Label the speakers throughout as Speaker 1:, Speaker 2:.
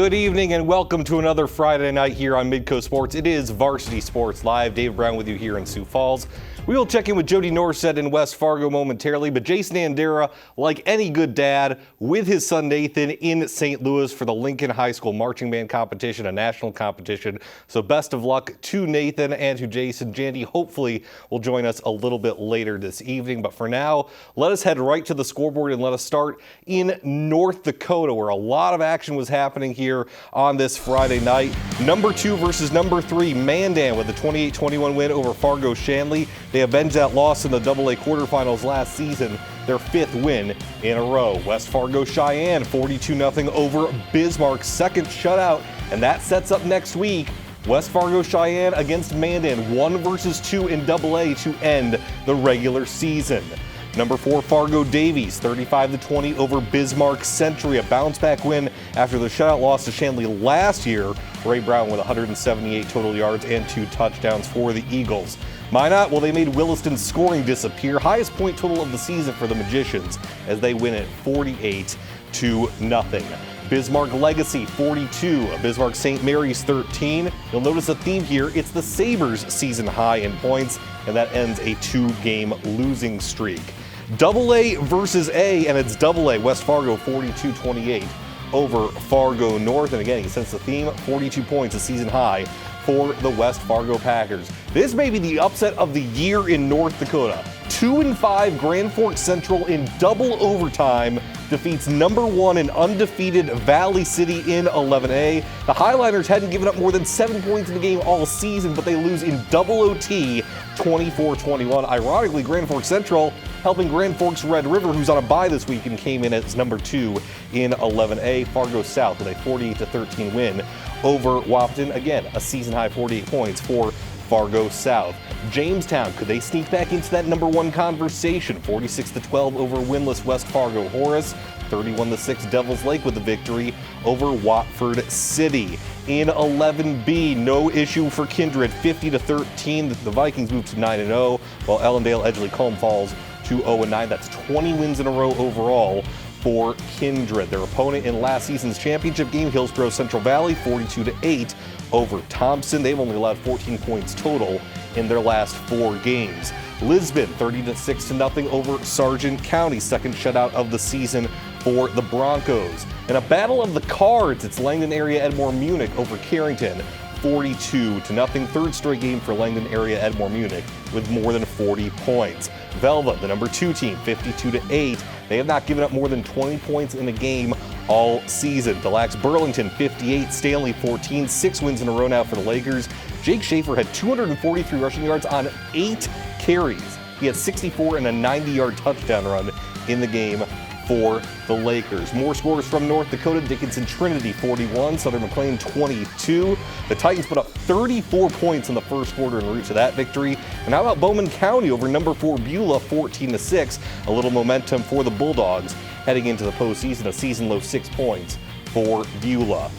Speaker 1: Good evening and welcome to another Friday night here on Midco Sports. It is Varsity Sports Live. Dave Brown with you here in Sioux Falls. We will check in with Jody Norset in West Fargo momentarily, but Jason Andera, like any good dad, with his son Nathan in St. Louis for the Lincoln High School Marching Band competition, a national competition. So best of luck to Nathan and to Jason. Jandy hopefully will join us a little bit later this evening, but for now, let us head right to the scoreboard and let us start in North Dakota, where a lot of action was happening here on this Friday night. Number 2 versus number 3, Mandan with a 28-21 win over Fargo Shanley. They avenged that loss in the AA quarterfinals last season, their 5th win in a row. West Fargo Cheyenne 42-0 over Bismarck, second shutout, and that sets up next week. West Fargo Cheyenne against Mandan, 1 versus 2 in AA to end the regular season. Number 4, Fargo Davies, 35-20 over Bismarck Century, a bounce-back win after the shutout loss to Shanley last year. Ray Brown with 178 total yards and 2 touchdowns for the Eagles. Minot, well, they made Williston's scoring disappear. Highest point total of the season for the Magicians as they win it 48-0. Bismarck Legacy 42, Bismarck St. Mary's 13. You'll notice a theme here. It's the Sabres season high in points, and that ends a 2-game losing streak. AA versus A, and it's AA. West Fargo 42-28 over Fargo North. And again, since the theme, 42 points, a season high for the West Fargo Packers. This may be the upset of the year in North Dakota. 2-5 Grand Forks Central in double overtime defeats number 1 and undefeated Valley City in 11A. The Highliners hadn't given up more than 7 points in the game all season, but they lose in double OT 24-21. Ironically, Grand Forks Central helping Grand Forks Red River, who's on a bye this week and came in as number 2 in 11A. Fargo South with a 48-13 win over Wapton. Again, a season high 48 points for Fargo South. Jamestown, could they sneak back into that number 1 conversation? 46-12 over winless West Fargo Horace. 31-6 Devils Lake with the victory over Watford City. In 11B, no issue for Kindred. 50-13, the Vikings move to 9-0, while Ellendale Edgeley Culm falls to 0-9. That's 20 wins in a row overall for Kindred. Their opponent in last season's championship game, Hillsboro Central Valley, 42-8 over Thompson. They've only allowed 14 points total in their last 4 games. Lisbon, 30-6 over Sargent County, second shutout of the season for the Broncos. In a battle of the cards, it's Langdon area Edmore Munich over Carrington, 42-0. Third straight game for Langdon area Edmore Munich with more than 40 points. Velva, the number 2 team, 52-8. They have not given up more than 20 points in a game all season. Delax Burlington, 58, Stanley 14, 6 wins in a row now for the Lakers. Jake Schaefer had 243 rushing yards on 8 carries. He had 64 and a 90-yard touchdown run in the game for the Lakers. More scores from North Dakota. Dickinson Trinity 41, Southern McLean 22. The Titans put up 34 points in the first quarter en route to that victory. And how about Bowman County over number 4 Beulah 14-6? A little momentum for the Bulldogs heading into the postseason. A season low 6 points for Beulah.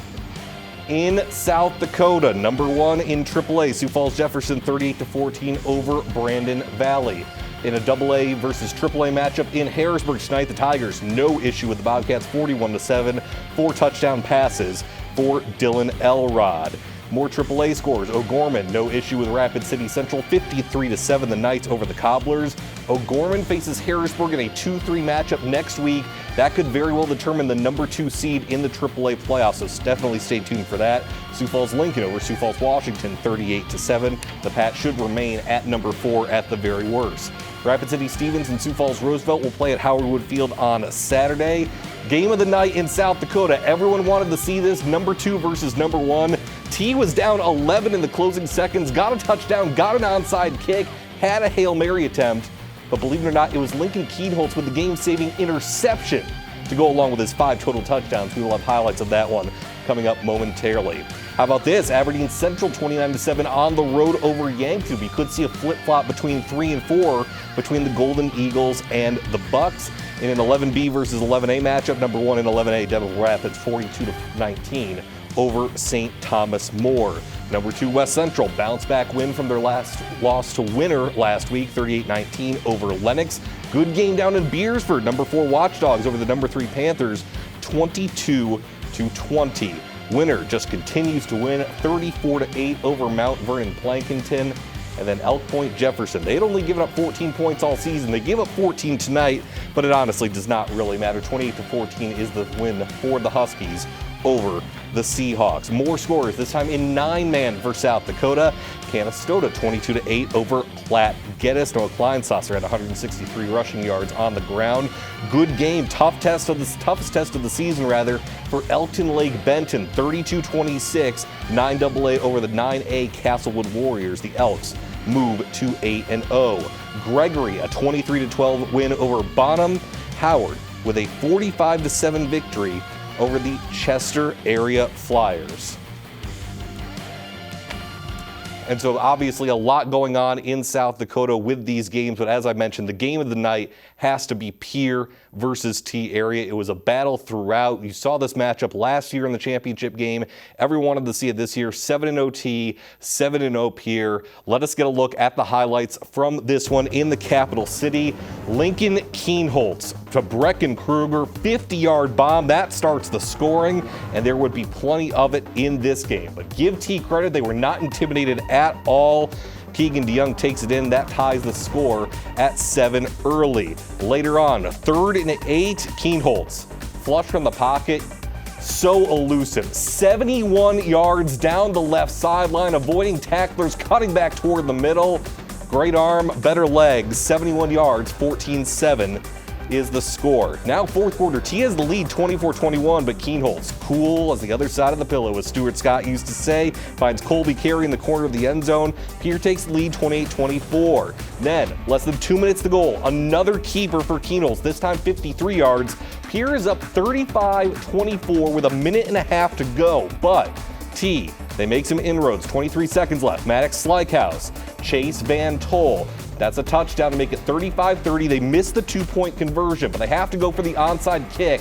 Speaker 1: In South Dakota, number 1 in AAA, Sioux Falls Jefferson 38-14 over Brandon Valley. In a AA versus AAA matchup in Harrisburg tonight, the Tigers, no issue with the Bobcats, 41-7, 4 touchdown passes for Dylan Elrod. More AAA scores. O'Gorman, no issue with Rapid City Central, 53-7, the Knights over the Cobblers. O'Gorman faces Harrisburg in a 2-3 matchup next week. That could very well determine the number 2 seed in the AAA playoffs, so definitely stay tuned for that. Sioux Falls Lincoln over Sioux Falls Washington, 38-7. The Pat should remain at number 4 at the very worst. Rapid City Stevens and Sioux Falls Roosevelt will play at Howard Wood Field on Saturday. Game of the night in South Dakota. Everyone wanted to see this, number 2 versus number 1. T was down 11 in the closing seconds, got a touchdown, got an onside kick, had a Hail Mary attempt, but believe it or not, it was Lincoln Kienholz with the game-saving interception to go along with his 5 total touchdowns. We will have highlights of that one coming up momentarily. How about this? Aberdeen Central 29-7 on the road over Yankton. We could see a flip-flop between 3 and 4 between the Golden Eagles and the Bucks. In an 11B versus 11A matchup, number 1 in 11A, Dell Rapids 42-19 over St. Thomas More. Number 2 West Central, bounce-back win from their last loss to Winter last week, 38-19 over Lennox. Good game down in Beresford. Number 4 Watchdogs over the number 3 Panthers, 22-20. Winner just continues to win 34-8 over Mount Vernon Plankinton. And then Elk Point Jefferson. They had only given up 14 points all season. They gave up 14 tonight, but it honestly does not really matter. 28-14 is the win for the Huskies over the Seahawks. More scores, this time in 9-man for South Dakota. Canastota 22-8 over Platte. Geddes. Noah Kleinsasser had 163 rushing yards on the ground. Good game, toughest test of the season for Elkton Lake Benton. 32-26, 9AA over the 9A Castlewood Warriors. The Elks move to 8-0. Gregory, a 23-12 win over Bonham. Howard with a 45-7 victory over the Chester area Flyers. And so obviously a lot going on in South Dakota with these games, but as I mentioned, the game of the night has to be Pierre versus T area. It was a battle throughout. You saw this matchup last year in the championship game. Everyone wanted to see it this year. 7-0 T, 7-0 Pierre. Let us get a look at the highlights from this one in the capital city. Lincoln Keenholz to Brecken Kruger, 50-yard bomb. That starts the scoring, and there would be plenty of it in this game. But give T credit, they were not intimidated at all. Keegan DeYoung takes it in. That ties the score at 7 early. Later on, 3rd and 8, Keenholz. Flush from the pocket. So elusive. 71 yards down the left sideline, avoiding tacklers, cutting back toward the middle. Great arm, better legs. 71 yards, 14-7 is the score. Now fourth quarter, T has the lead 24-21, but Keenholz, cool as the other side of the pillow, as Stuart Scott used to say, finds Colby Carey in the corner of the end zone. Pierre takes the lead 28-24. Then, less than 2 minutes to goal, another keeper for Keenholz, this time 53 yards. Pierre is up 35-24 with a minute and a half to go, but T, they make some inroads, 23 seconds left. Maddox Slykehouse, Chase Van Toll. That's a touchdown to make it 35-30. They missed the 2-point conversion, but they have to go for the onside kick.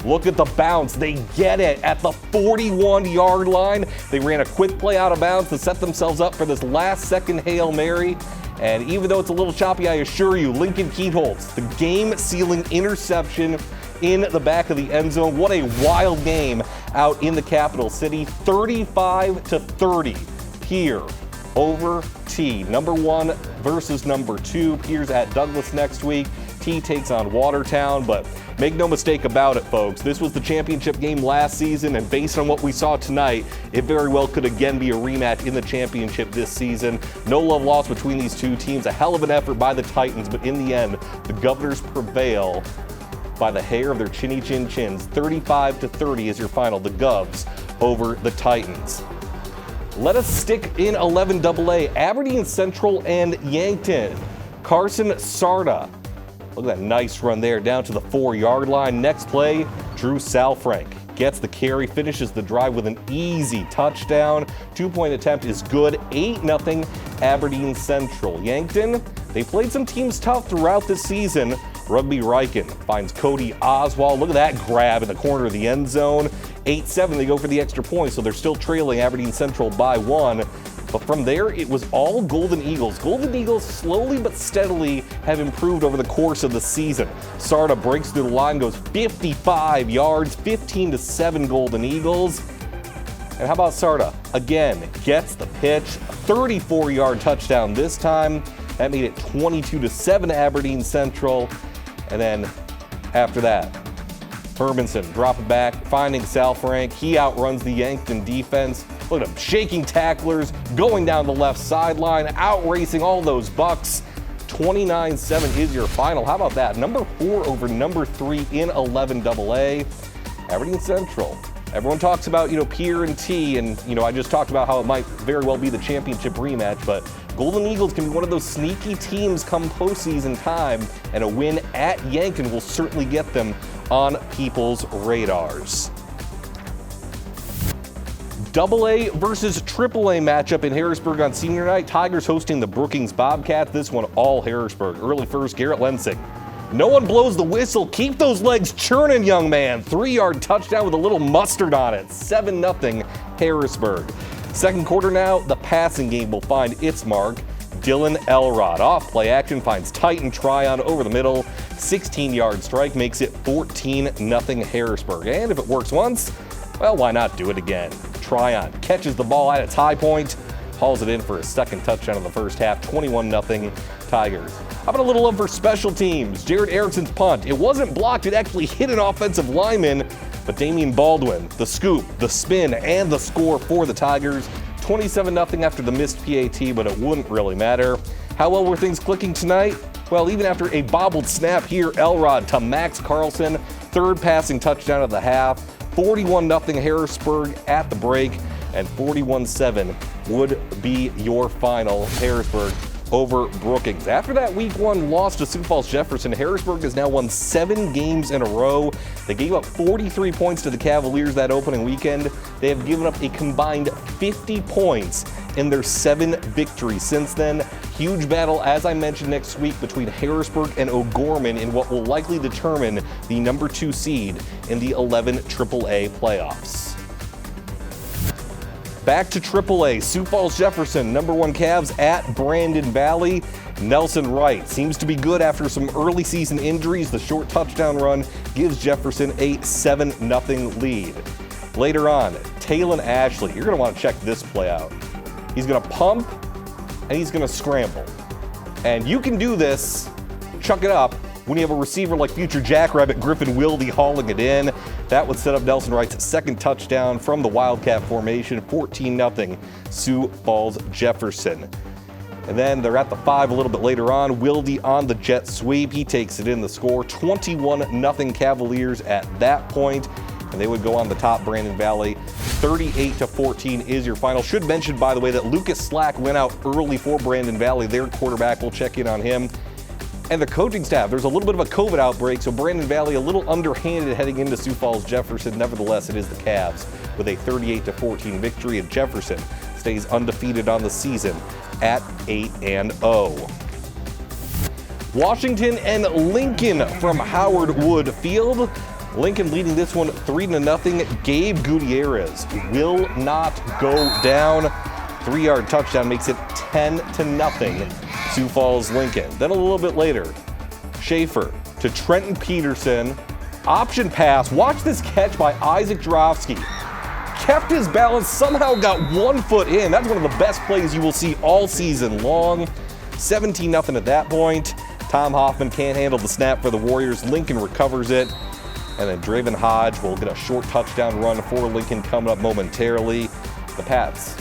Speaker 1: Look at the bounce. They get it at the 41-yard line. They ran a quick play out of bounds to set themselves up for this last-second Hail Mary. And even though it's a little choppy, I assure you, Lincoln Keenholz, the game-sealing interception in the back of the end zone. What a wild game out in the capital city. 35-30. Pierre over T. Number 1 versus number 2. Pierre's at Douglas next week. T takes on Watertown, but make no mistake about it, folks. This was the championship game last season, and based on what we saw tonight, it very well could again be a rematch in the championship this season. No love lost between these two teams. A hell of an effort by the Titans, but in the end, the Governors prevail by the hair of their chinny chin chins. 35-30 is your final. The Govs over the Titans. Let us stick in 11AA, Aberdeen Central and Yankton. Carson Sarda, look at that nice run there down to the 4-yard line. Next play, Drew Salfrank gets the carry, finishes the drive with an easy touchdown. 2-point attempt is good, 8-0 Aberdeen Central. Yankton, they played some teams tough throughout this season. Rugby Riken finds Cody Oswald. Look at that grab in the corner of the end zone. 8-7, they go for the extra point, so they're still trailing Aberdeen Central by 1. But from there, it was all Golden Eagles. Golden Eagles slowly but steadily have improved over the course of the season. Sarda breaks through the line, goes 55 yards, 15-7 Golden Eagles. And how about Sarda? Again, gets the pitch, 34-yard touchdown this time. That made it 22-7 Aberdeen Central. And then after that, Hermanson dropping back, finding Salfrank. He outruns the Yankton defense. Look at him shaking tacklers, going down the left sideline, outracing all those Bucks. 29-7 is your final. How about that? Number 4 over number 3 in 11AA. Aberdeen Central. Everyone talks about, Pierre and T, and, I just talked about how it might very well be the championship rematch, but Golden Eagles can be one of those sneaky teams come postseason time, and a win at Yankton will certainly get them on people's radars. AA versus AAA matchup in Harrisburg on senior night. Tigers hosting the Brookings Bobcats. This one all Harrisburg. Early first, Garrett Lensing. No one blows the whistle. Keep those legs churning, young man. 3-yard touchdown with a little mustard on it. 7-0 Harrisburg. Second quarter now, the passing game will find its mark. Dylan Elrod off play action finds Titan Tryon over the middle. 16-yard strike makes it 14-0 Harrisburg. And if it works once, Well, why not do it again? Tryon catches the ball at its high point, hauls it in for a second touchdown in the first half, 21-0 Tigers. How about a little love for special teams? Jared Erickson's punt. It wasn't blocked, it actually hit an offensive lineman, but Damian Baldwin, the scoop, the spin, and the score for the Tigers. 27-0 after the missed PAT, but it wouldn't really matter. How well were things clicking tonight? Well, even after a bobbled snap here, Elrod to Max Carlson, third passing touchdown of the half. 41-0 Harrisburg at the break, and 41-7 would be your final. Harrisburg over Brookings. After that week 1 loss to Sioux Falls Jefferson, Harrisburg has now won 7 games in a row. They gave up 43 points to the Cavaliers that opening weekend. They have given up a combined 50 points in their 7 victories since then. Huge battle, as I mentioned, next week between Harrisburg and O'Gorman in what will likely determine the number 2 seed in the 11 AAA playoffs. Back to AAA, Sioux Falls Jefferson, number 1 Cavs at Brandon Valley. Nelson Wright seems to be good after some early season injuries. The short touchdown run gives Jefferson a 7-0 lead. Later on, Talon Ashley, you're going to want to check this play out. He's going to pump and he's going to scramble. And you can do this, chuck it up, when you have a receiver like future Jackrabbit Griffin Wilde hauling it in. That would set up Nelson Wright's second touchdown from the Wildcat formation, 14-0 Sioux Falls Jefferson. And then they're at the 5 a little bit later on. Wilde on the jet sweep. He takes it in the score, 21-0 Cavaliers at that point. And they would go on the top, Brandon Valley. 38-14 is your final. Should mention, by the way, that Lucas Slack went out early for Brandon Valley, their quarterback. We'll check in on him. And the coaching staff, there's a little bit of a COVID outbreak, so Brandon Valley a little underhanded heading into Sioux Falls Jefferson. Nevertheless, it is the Cavs with a 38-14 victory, and Jefferson stays undefeated on the season at 8-0. Washington and Lincoln from Howard Wood Field. Lincoln leading this one 3-0. Gabe Gutierrez will not go down. 3-yard touchdown makes it 10-0. Sioux Falls Lincoln. Then a little bit later, Schaefer to Trenton Peterson. Option pass. Watch this catch by Isaac Drofsky. Kept his balance, somehow got 1 foot in. That's one of the best plays you will see all season long. 17-0 at that point. Tom Hoffman can't handle the snap for the Warriors. Lincoln recovers it. And then Draven Hodge will get a short touchdown run for Lincoln coming up momentarily. The Pats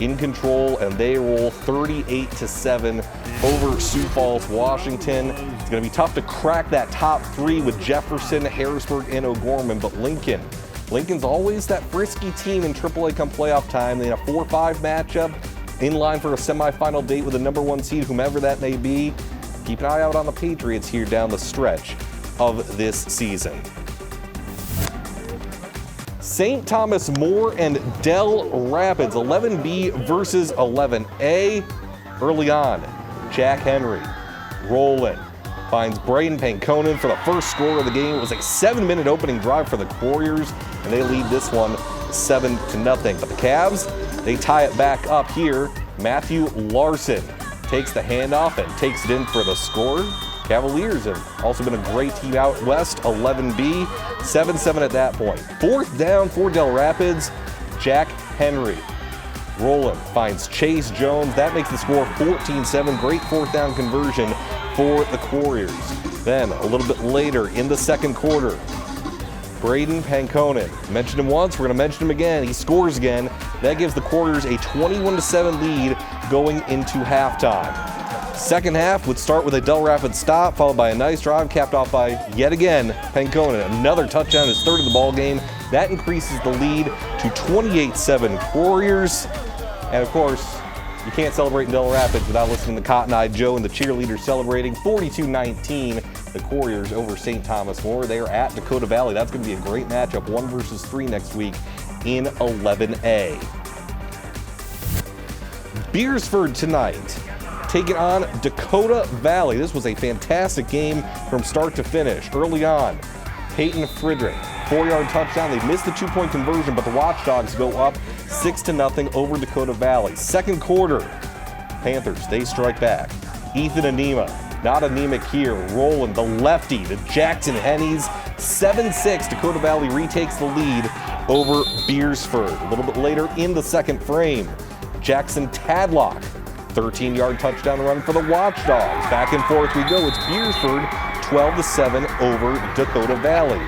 Speaker 1: in control, and they roll 38-7 over Sioux Falls, Washington. It's going to be tough to crack that top 3 with Jefferson, Harrisburg, and O'Gorman, but Lincoln's always that frisky team in AAA come playoff time. They had a 4-5 matchup in line for a semifinal date with the number 1 seed, whomever that may be. Keep an eye out on the Patriots here down the stretch of this season. St. Thomas More and Dell Rapids, 11B versus 11A. Early on, Jack Henry rolling, finds Braden Pankonen for the first score of the game. It was a 7-minute opening drive for the Warriors, and they lead this one 7-0. But the Cavs, they tie it back up here. Matthew Larson takes the handoff and takes it in for the score. Cavaliers have also been a great team out west, 11B, 7-7 at that point. 4th down for Dell Rapids. Jack Henry rolling, finds Chase Jones. That makes the score 14-7. Great 4th down conversion for the Warriors. Then a little bit later in the second quarter, Braden Pankonen. Mentioned him once, we're going to mention him again. He scores again. That gives the Warriors a 21-7 lead going into halftime. Second half would start with a Dell Rapids stop, followed by a nice drive, capped off by, yet again, Pankonen. Another touchdown, his 3rd of the ball game. That increases the lead to 28-7 Warriors. And of course, you can't celebrate in Dell Rapids without listening to Cotton Eye Joe and the cheerleaders celebrating 42-19, the Warriors over St. Thomas More. They are at Dakota Valley. That's going to be a great matchup, 1 versus 3 next week in 11A. Beresford tonight, taking on Dakota Valley. This was a fantastic game from start to finish. Early on, Peyton Friedrich, 4-yard touchdown. They missed the 2-point conversion, but the Watchdogs go up 6-0 over Dakota Valley. Second quarter, Panthers, they strike back. Ethan Anema, not anemic here, rolling the lefty to Jackson Hennies. 7-6, Dakota Valley retakes the lead over Beresford. A little bit later in the second frame, Jackson Tadlock, 13-yard touchdown run for the Watchdogs. Back and forth we go. It's Beresford, 12-7 over Dakota Valley.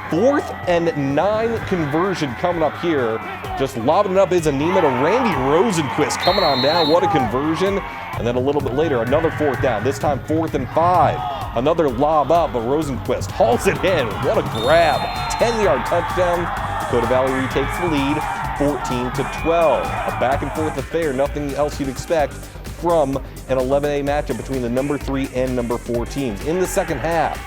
Speaker 1: 4th and 9 conversion coming up here. Just lobbing it up is Anima to Randy Rosenquist coming on down. What a conversion. And then a little bit later, another 4th down. This time 4th and 5. Another lob up, but Rosenquist hauls it in. What a grab. 10-yard touchdown. Dakota Valley retakes the lead, 14-12. A back and forth affair, nothing else you'd expect from an 11A matchup between the number 3 and number 4 teams. In the second half,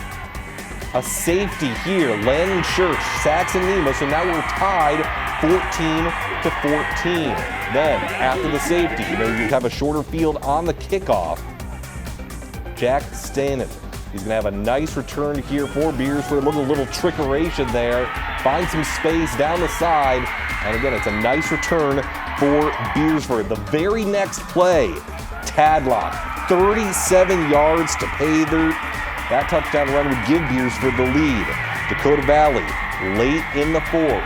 Speaker 1: a safety here. Landon Church sacks Anima, so now we're tied 14-14. Then, after the safety, you have a shorter field on the kickoff. Jack Stanen, he's going to have a nice return here for Beresford. Look at a little trickeration there. Find some space down the side. And again, it's a nice return for Beresford. The very next play, Tadlock, 37 yards to pay that touchdown run would give Beresford the lead. Dakota Valley, late in the 4th.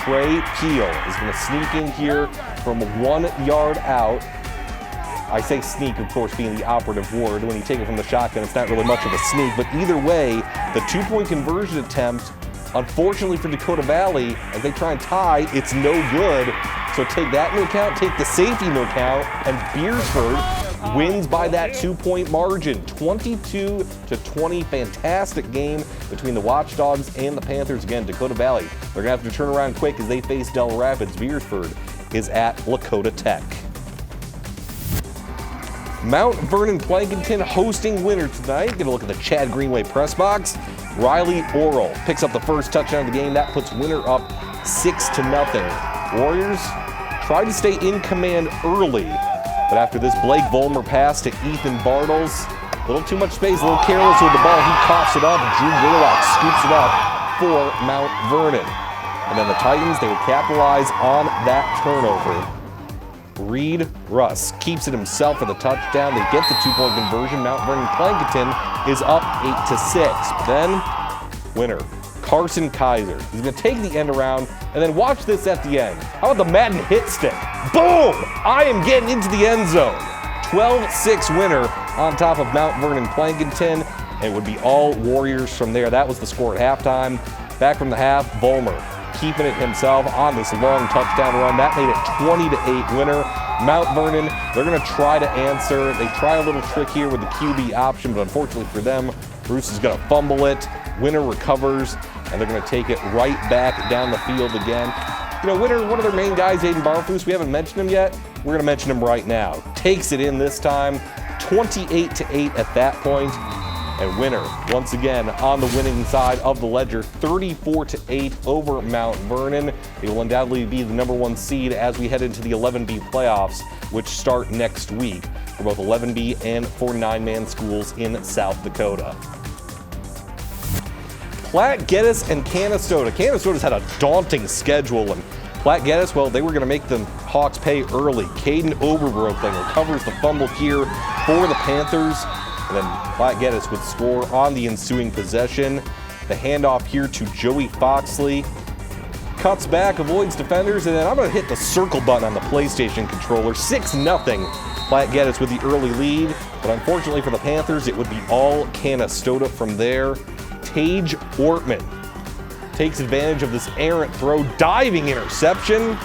Speaker 1: Trey Peel is going to sneak in here from 1 yard out. I say sneak, of course, being the operative word. When you take it from the shotgun, it's not really much of a sneak. But either way, the 2-point conversion attempt, unfortunately for Dakota Valley, as they try and tie, it's no good. So take that into account, take the safety into account, and Beresford wins by that 2-point margin, 22-20. Fantastic game between the Watchdogs and the Panthers. Again, Dakota Valley, they're going to have to turn around quick as they face Dell Rapids. Beresford is at Lakota Tech. Mount Vernon Plankinton hosting winner tonight. Get a look at the Chad Greenway press box. Riley Orrell picks up the first touchdown of the game. That puts winner up 6-0. Warriors tried to stay in command early, but after this Blake Vollmer pass to Ethan Bartles, a little too much space, a little careless with the ball. He coughs it up. Drew Gerlach scoops it up for Mount Vernon. And then the Titans, they would capitalize on that turnover. Reed Russ keeps it himself for the touchdown. They get the 2-point conversion. Mount Vernon Plankinton is up 8-6. But then, winner, Carson Kaiser. He's going to take the end around, and then watch this at the end. How about the Madden hit stick? Boom! I am getting into the end zone. 12-6 winner on top of Mount Vernon Plankinton. And it would be all Warriors from there. That was the score at halftime. Back from the half, Vollmer keeping it himself on this long touchdown run. That made it 20-8 winner. Mount Vernon, they're going to try to answer. They try a little trick here with the QB option, but unfortunately for them, Bruce is going to fumble it. Winner recovers, and they're going to take it right back down the field again. Winner, one of their main guys, Aiden Barfus, we haven't mentioned him yet. We're going to mention him right now. Takes it in this time, 28-8 at that point. And winner, once again, on the winning side of the ledger, 34-8 over Mount Vernon. They will undoubtedly be the number 1 seed as we head into the 11B playoffs, which start next week for both 11B and for 9-man schools in South Dakota. Platte, Geddes, and Canastota. Canastota's had a daunting schedule, and Platte Geddes, well, they were going to make the Hawks pay early. Caden Oberbrook then recovers the fumble here for the Panthers. And then Platte Geddes would score on the ensuing possession. The handoff here to Joey Foxley. Cuts back, avoids defenders, and then I'm going to hit the circle button on the PlayStation controller. 6-0. Platte Geddes with the early lead. But unfortunately for the Panthers, it would be all Canastota from there. Tage Ortman takes advantage of this errant throw, diving interception.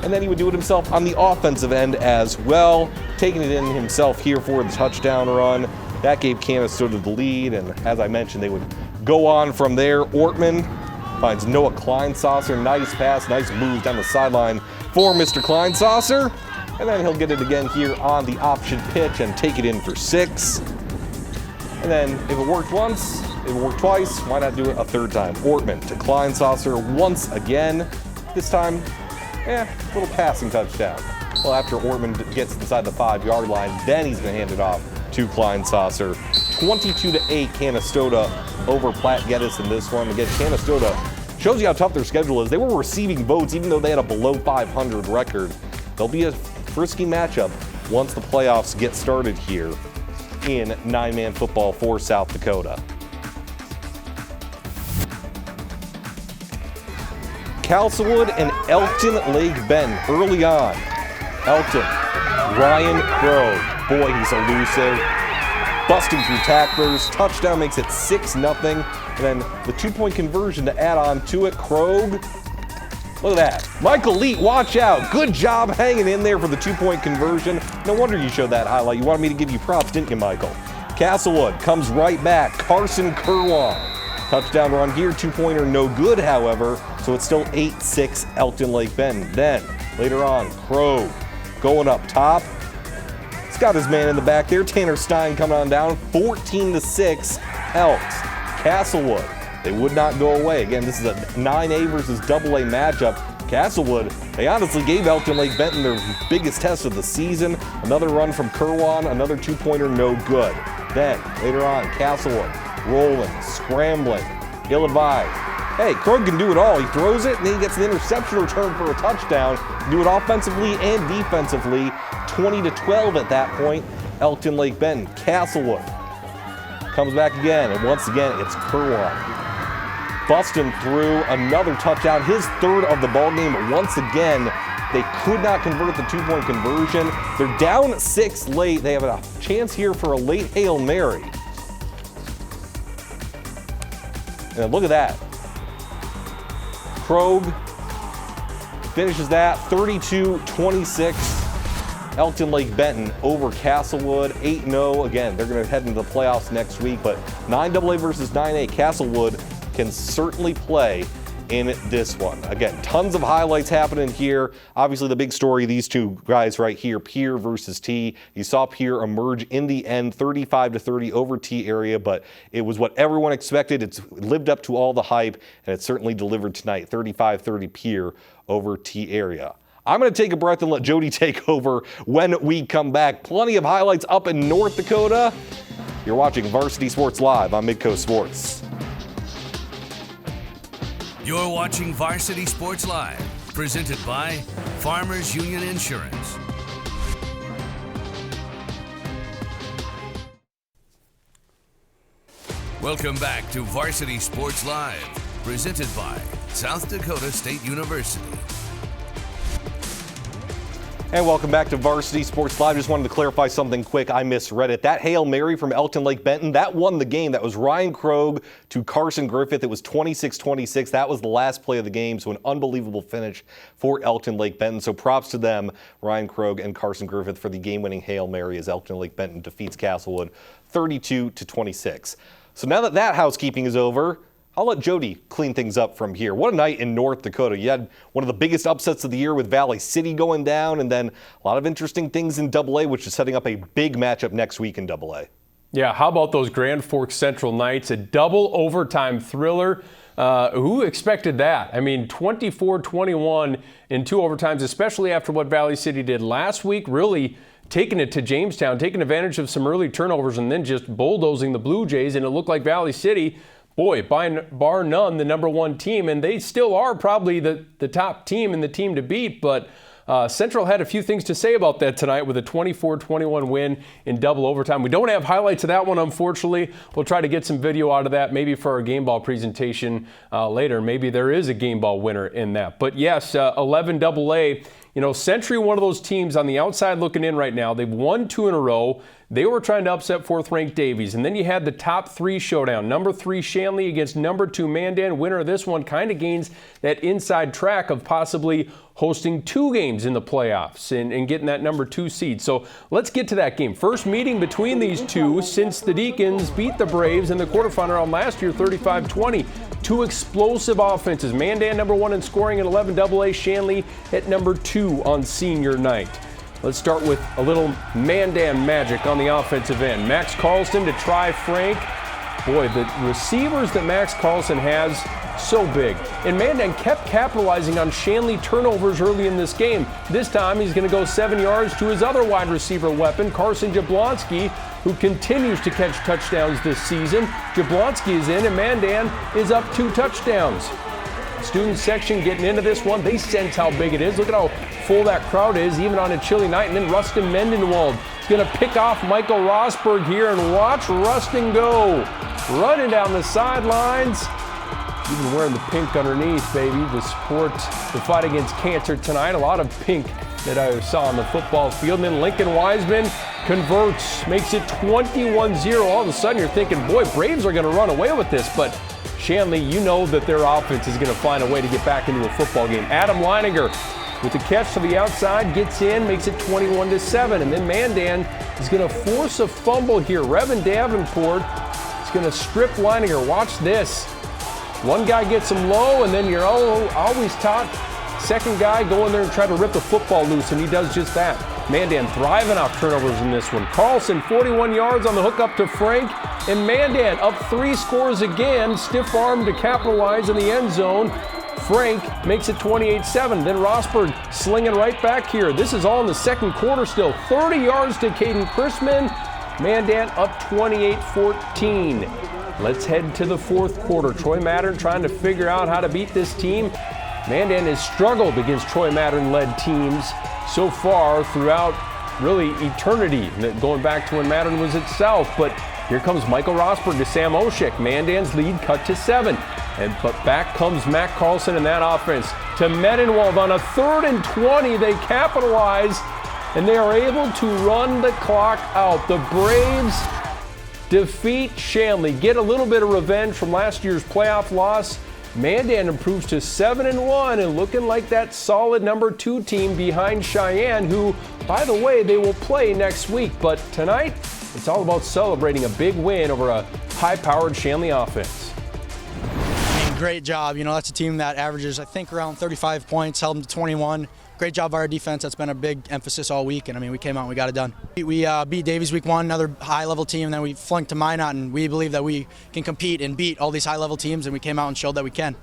Speaker 1: And then he would do it himself on the offensive end as well, taking it in himself here for the touchdown run. That gave Canastota the lead, and as I mentioned, they would go on from there. Ortman finds Noah Kleinsasser. Nice pass, nice moves down the sideline for Mr. Kleinsasser. And then he'll get it again here on the option pitch and take it in for 6. And then if it worked once, if it worked twice, why not do it a third time? Ortman to Kleinsasser once again. This time, a little passing touchdown. Well, after Ortman gets inside the 5-yard line, then he's going to hand it off to Kleinsasser. 22-8 Canastota over Platte Geddes in this one. Again, Canastota shows you how tough their schedule is. They were receiving votes even though they had a below 500 record. There'll be a frisky matchup once the playoffs get started here in 9-man football for South Dakota. Castlewood and Elkton Lake Benton early on. Elkton, Ryan Krogh. Boy, he's elusive. Busting through tacklers. Touchdown makes it 6-0. And then the 2-point conversion to add on to it. Krogh. Look at that. Michael Leet, watch out. Good job hanging in there for the 2-point conversion. No wonder you showed that highlight. You wanted me to give you props, didn't you, Michael? Castlewood comes right back. Carson Kerwan. Touchdown run here. 2-pointer no good, however. So it's still 8-6 Elkton Lake Benton. Then, later on, Krogh going up top. He's got his man in the back there. Tanner Stein coming on down. 14-6 Elks. Castlewood. They would not go away. Again, this is a 9A versus AA matchup. Castlewood, they honestly gave Elkton Lake Benton their biggest test of the season. Another run from Kerwan, another 2-pointer, no good. Then, later on, Castlewood rolling, scrambling, ill-advised. Hey, Krogh can do it all. He throws it, and then he gets an interception return for a touchdown. Do it offensively and defensively. 20-12 at that point. Elkton Lake Benton. Castlewood comes back again, and once again, it's Kerwan. Busting through another touchdown, his third of the ballgame. Once again, they could not convert the 2-point conversion. They're down 6 late. They have a chance here for a late Hail Mary. And look at that. Krogh finishes that 32-26. Elkton Lake Benton over Castlewood, 8-0. Again, they're going to head into the playoffs next week, but 9AA versus 9A. Castlewood can certainly play in this one. Again, tons of highlights happening here. Obviously, the big story, these two guys right here, Pierre versus T. You saw Pierre emerge in the end, 35-30 over T area, but it was what everyone expected. It's lived up to all the hype, and it certainly delivered tonight, 35-30 Pierre over T area. I'm going to take a breath and let Jody take over when we come back. Plenty of highlights up in North Dakota. You're watching Varsity Sports Live on Midco Sports.
Speaker 2: You're watching Varsity Sports Live, presented by Farmers Union Insurance. Welcome back to Varsity Sports Live, presented by South Dakota State University.
Speaker 1: And welcome back to Varsity Sports Live. Just wanted to clarify something quick. I misread it. That Hail Mary from Elkton Lake Benton, that won the game. That was Ryan Krogh to Carson Griffith. It was 26-26. That was the last play of the game, so an unbelievable finish for Elkton Lake Benton. So props to them, Ryan Krogh and Carson Griffith, for the game-winning Hail Mary as Elkton Lake Benton defeats Castlewood 32-26. So now that that housekeeping is over, I'll let Jody clean things up from here. What a night in North Dakota. You had one of the biggest upsets of the year with Valley City going down, and then a lot of interesting things in AA, which is setting up a big matchup next week in AA.
Speaker 3: Yeah, how about those Grand Forks Central nights? A double overtime thriller. Who expected that? I mean, 24-21 in 2 overtimes, especially after what Valley City did last week, really taking it to Jamestown, taking advantage of some early turnovers, and then just bulldozing the Blue Jays, and it looked like Valley City, boy, bar none, the #1 team, and they still are probably the top team and the team to beat, but Central had a few things to say about that tonight with a 24-21 win in double overtime. We don't have highlights of that one, unfortunately. We'll try to get some video out of that, maybe for our game ball presentation later. Maybe there is a game ball winner in that. But yes, 11 AA. You know, Century, one of those teams on the outside looking in right now. They've won 2 in a row. They were trying to upset 4th-ranked Davies. And then you had the top 3 showdown. Number 3 Shanley against number 2 Mandan. Winner of this one kind of gains that inside track of possibly hosting 2 games in the playoffs and getting that number 2 seed. So let's get to that game. First meeting between these two since the Deacons beat the Braves in the quarterfinal round last year, 35-20. 2 explosive offenses. Mandan #1 in scoring at 11 AA. Shanley at number 2 on senior night. Let's start with a little Mandan magic on the offensive end. Max Carlson to try Frank. Boy, the receivers that Max Carlson has, so big. And Mandan kept capitalizing on Shanley turnovers early in this game. This time he's going to go 7 yards to his other wide receiver weapon, Carson Jablonski, who continues to catch touchdowns this season. Jablonski is in and Mandan is up 2 touchdowns. Student section getting into this one. They sense how big it is. Look at how full that crowd is, even on a chilly night. And then Rustin Mendenwald is going to pick off Michael Rosberg here, and watch Rustin go. Running down the sidelines. Even wearing the pink underneath, baby, to support the fight against cancer tonight. A lot of pink that I saw on the football field. And then Lincoln Wiseman converts, makes it 21-0. All of a sudden you're thinking, boy, Braves are going to run away with this. But Shanley, you know that their offense is going to find a way to get back into a football game. Adam Leininger with the catch to the outside, gets in, makes it 21-7. And then Mandan is going to force a fumble here. Revan Davenport is going to strip Leininger. Watch this. One guy gets him low, and then you're always taught second guy go in there and try to rip the football loose, and he does just that. Mandan thriving off turnovers in this one. Carlson, 41 yards on the hook up to Frank, and Mandan up 3 scores again. Stiff arm to capitalize in the end zone. Frank makes it 28-7. Then Rosberg slinging right back here. This is all in the second quarter still. 30 yards to Caden Chrisman. Mandan up 28-14. Let's head to the fourth quarter. Troy Mattern trying to figure out how to beat this team. Mandan has struggled against Troy Mattern-led teams so far throughout really eternity, going back to when Mattern was at South. But here comes Michael Rosberg to Sam Oshik. Mandan's lead cut to 7. But back comes Matt Carlson in that offense to Medenwald on a 3rd and 20. They capitalize, and they are able to run the clock out. The Braves defeat Shanley, get a little bit of revenge from last year's playoff loss. Mandan improves to 7-1 and looking like that solid number 2 team behind Cheyenne, who, by the way, they will play next week. But tonight, it's all about celebrating a big win over a high-powered Shanley offense.
Speaker 4: Great job. You know, that's a team that averages, I think, around 35 points, held them to 21. Great job by our defense. That's been a big emphasis all week, and I mean, we came out and we got it done. We beat Davies week 1, another high-level team, and then we flunked to Minot, and we believe that we can compete and beat all these high-level teams, and we came out and showed that we can.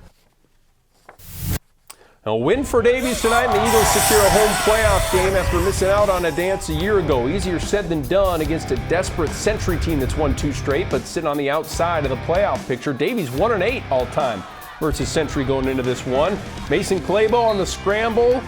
Speaker 3: A win for Davies tonight, and the Eagles secure a home playoff game after missing out on a dance a year ago. Easier said than done against a desperate Century team that's won 2 straight, but sitting on the outside of the playoff picture. Davies 1-8 all-time versus Century going into this one. Mason Claybo on the scramble.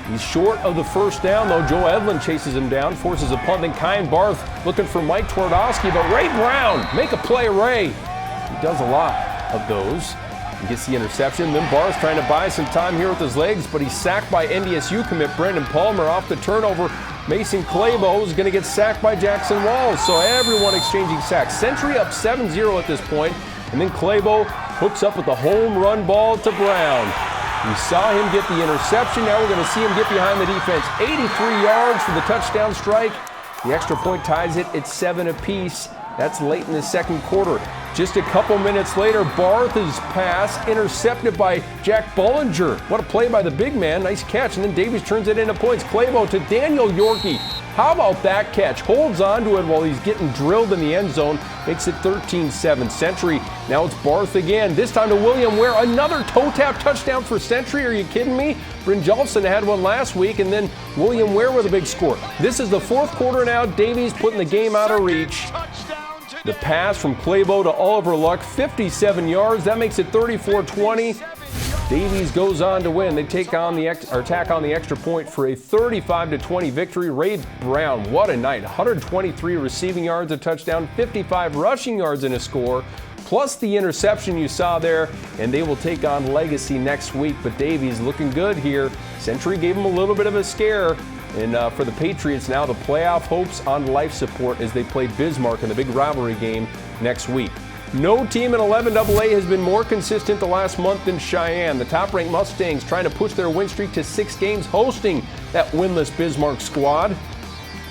Speaker 3: He's short of the first down, though. Joe Edlin chases him down, forces a punt. Then Kyan Barth looking for Mike Twardowski, but Ray Brown, make a play, Ray. He does a lot of those. He gets the interception. Then Barth trying to buy some time here with his legs, but he's sacked by NDSU commit Brendan Palmer off the turnover. Mason Claybo is going to get sacked by Jackson Walls, so everyone exchanging sacks. Century up 7-0 at this point, and then Claybo hooks up with the home run ball to Brown. We saw him get the interception. Now we're going to see him get behind the defense. 83 yards for the touchdown strike. The extra point ties it at 7 apiece. That's late in the second quarter. Just a couple minutes later, Barth's pass intercepted by Jack Bollinger. What a play by the big man. Nice catch. And then Davies turns it into points. Claybo to Daniel Yorkie. How about that catch? Holds on to it while he's getting drilled in the end zone. Makes it 13-7. Century. Now it's Barth again. This time to William Ware. Another toe tap touchdown for Century. Are you kidding me? Brynjolfsson had one last week, and then William Ware with a big score. This is the fourth quarter now. Davies putting the game out of reach. The pass from Claybo to Oliver Luck, 57 yards. That makes it 34-20. Davies goes on to win. They tack on the extra point for a 35-20 victory. Ray Brown, what a night. 123 receiving yards, a touchdown, 55 rushing yards and a score, plus the interception you saw there, and they will take on Legacy next week. But Davies looking good here. Century gave him a little bit of a scare. And for the Patriots now, the playoff hopes on life support as they play Bismarck in the big rivalry game next week. No team in 11AA has been more consistent the last month than Cheyenne. The top-ranked Mustangs trying to push their win streak to 6 games, hosting that winless Bismarck squad.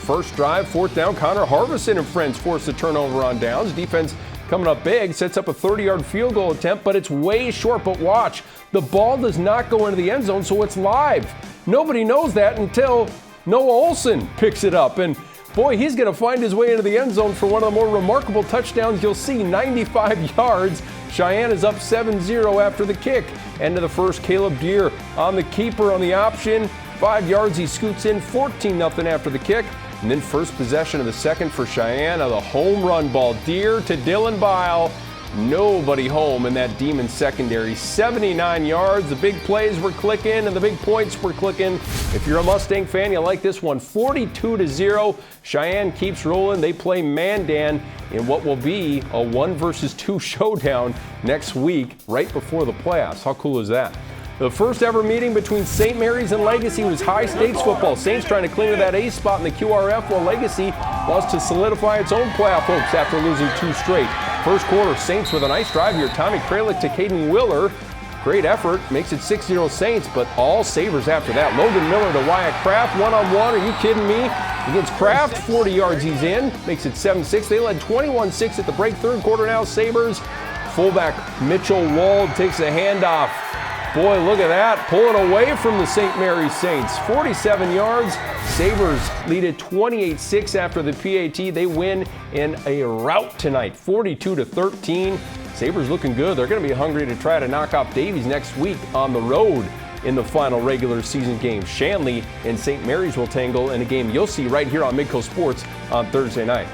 Speaker 3: First drive, 4th down, Connor Harbison and friends force the turnover on downs. Defense coming up big, sets up a 30-yard field goal attempt, but it's way short. But watch, the ball does not go into the end zone, so it's live. Nobody knows that until Noah Olson picks it up, and boy, he's going to find his way into the end zone for one of the more remarkable touchdowns you'll see, 95 yards. Cheyenne is up 7-0 after the kick. End of the first, Caleb Deere on the keeper on the option. 5 yards, he scoots in, 14-0 after the kick. And then first possession of the second for Cheyenne, the home run ball. Deere to Dylan Bile. Nobody home in that Demon secondary. 79 yards. The big plays were clicking and the big points were clicking. If you're a Mustang fan, you like this one. 42-0. Cheyenne keeps rolling. They play Mandan in what will be a 1 versus 2 showdown next week, right before the playoffs. How cool is that? The first ever meeting between St. Mary's and Legacy was high-stakes football. Saints trying to cling to that A spot in the QRF, while Legacy wants to solidify its own playoff hopes after losing 2 straight. First quarter, Saints with a nice drive here. Tommy Kralik to Caden Willer. Great effort, makes it 6-0 Saints, but all Sabres after that. Logan Miller to Wyatt Kraft, one-on-one, are you kidding me? Against Kraft, 40 yards he's in, makes it 7-6. They led 21-6 at the break. Third quarter now, Sabres. Fullback Mitchell Wald takes a handoff. Boy, look at that, pulling away from the St. Mary's Saints. 47 yards. Sabres lead it 28-6 after the PAT. They win in a rout tonight, 42-13. Sabres looking good. They're going to be hungry to try to knock off Davies next week on the road in the final regular season game. Shanley and St. Mary's will tangle in a game you'll see right here on Midco Sports on Thursday night.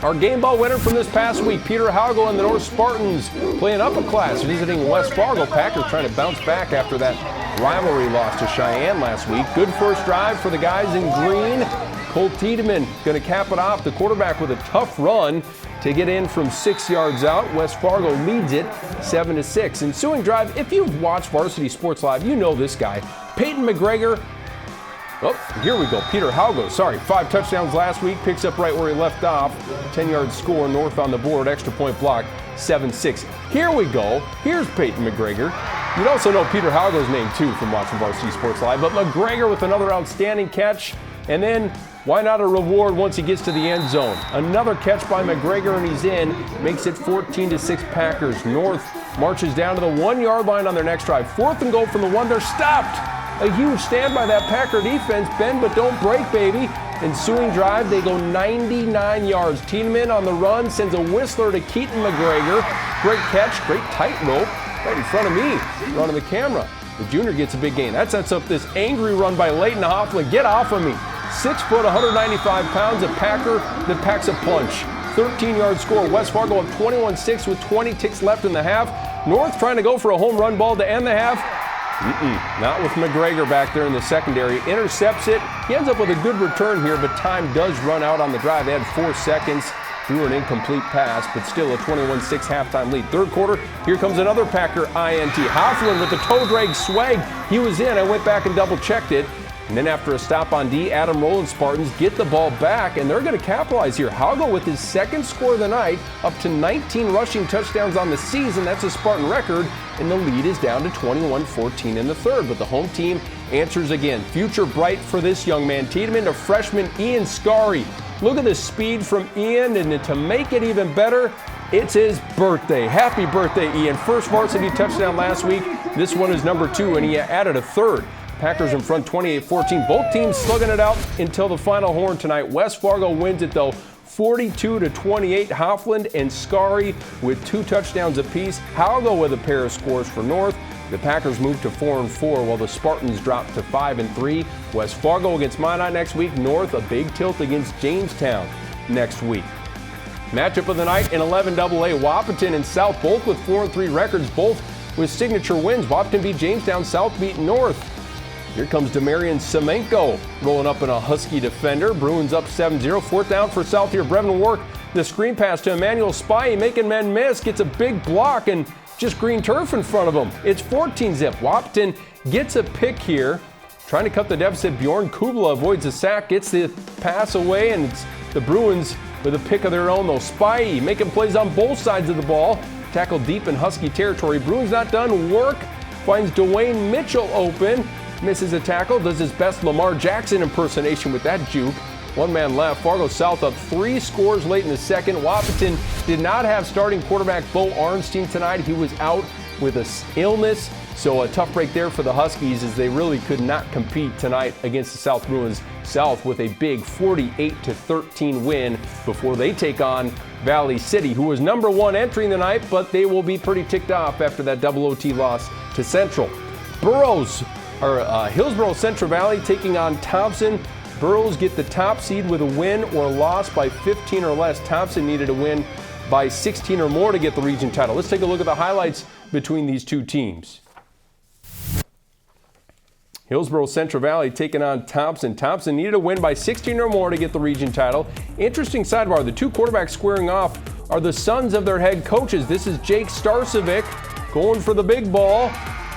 Speaker 3: Our game ball winner from this past week, Peter Haugo and the North Spartans playing up a class, visiting West Fargo. Packers trying to bounce back after that rivalry loss to Cheyenne last week. Good first drive for the guys in green. Colt Tiedemann going to cap it off. The quarterback with a tough run to get in from 6 yards out. West Fargo leads it 7-6. Ensuing drive, if you've watched Varsity Sports Live, you know this guy. Peyton McGregor. Oh, here we go. Peter Haugo, 5 touchdowns last week, picks up right where he left off. 10-yard score, North on the board, extra point block, 7-6. Here we go. Here's Peyton McGregor. You'd also know Peter Haugo's name, too, from watching Varsity Sports Live. But McGregor with another outstanding catch. And then, why not a reward once he gets to the end zone? Another catch by McGregor, and he's in. Makes it 14-6 Packers. North marches down to the 1-yard line on their next drive. 4th and goal from the 1. They're stopped. A huge stand by that Packer defense. Bend but don't break, baby. Ensuing drive, they go 99 yards. Tiedemann on the run sends a whistler to Keaton McGregor. Great catch, great tightrope right in front of me, running the camera. The junior gets a big gain. That sets up this angry run by Leighton Hoffman. Get off of me. 6 foot, 195 pounds, a Packer that packs a punch. 13-yard score. West Fargo up 21-6 with 20 ticks left in the half. North trying to go for a home run ball to end the half. Not with McGregor back there in the secondary. Intercepts it. He ends up with a good return here, but time does run out on the drive. They had 4 seconds. Threw an incomplete pass, but still a 21-6 halftime lead. Third quarter, here comes another Packer INT. Hoffman with the toe drag swag. He was in. I went back and double-checked it. And then after a stop on D, Adam Rowland Spartans get the ball back, and they're going to capitalize here. Haugo with his second score of the night, up to 19 rushing touchdowns on the season. That's a Spartan record, and the lead is down to 21-14 in the third. But the home team answers again. Future bright for this young man. Tiedemann to freshman Ian Scarry. Look at the speed from Ian, and to make it even better, it's his birthday. Happy birthday, Ian. First varsity touchdown last week. This one is number 2, and he added a third. Packers in front 28-14. Both teams slugging it out until the final horn tonight. West Fargo wins it, though, 42-28. Hoffland and Scarry with 2 touchdowns apiece. Haugo with a pair of scores for North. The Packers move to 4-4, while the Spartans drop to 5-3. West Fargo against Mandan next week. North, a big tilt against Jamestown next week. Matchup of the night in 11AA. Wahpeton and South, both with 4-3 records, both with signature wins. Wahpeton beat Jamestown, South beat North. Here comes Demarion Semenko rolling up in a Husky defender. Bruins up 7-0. 4th down for South here. Brevin Wark, the screen pass to Emmanuel Spy, making men miss. Gets a big block and just green turf in front of him. It's 14-zip. Wahpeton gets a pick here. Trying to cut the deficit. Bjorn Kubla avoids a sack, gets the pass away, and it's the Bruins with a pick of their own, though. Spy making plays on both sides of the ball. Tackled deep in Husky territory. Bruins not done. Wark finds Dwayne Mitchell open. Misses a tackle, does his best Lamar Jackson impersonation with that juke. 1 man left. Fargo South up 3 scores late in the second. Wahpeton did not have starting quarterback Bo Arnstein tonight. He was out with an illness, so a tough break there for the Huskies as they really could not compete tonight against the South Bruins. South with a big 48-13 win before they take on Valley City, who was number 1 entering the night, but they will be pretty ticked off after that double OT loss to Central. Hillsboro Central Valley taking on Thompson. Burrows get the top seed with a win or loss by 15 or less. Thompson needed a win by 16 or more to get the region title. Let's take a look at the highlights between these two teams. Hillsboro Central Valley taking on Thompson. Thompson needed a win by 16 or more to get the region title. Interesting sidebar, the two quarterbacks squaring off are the sons of their head coaches. This is Jake Starcevic going for the big ball,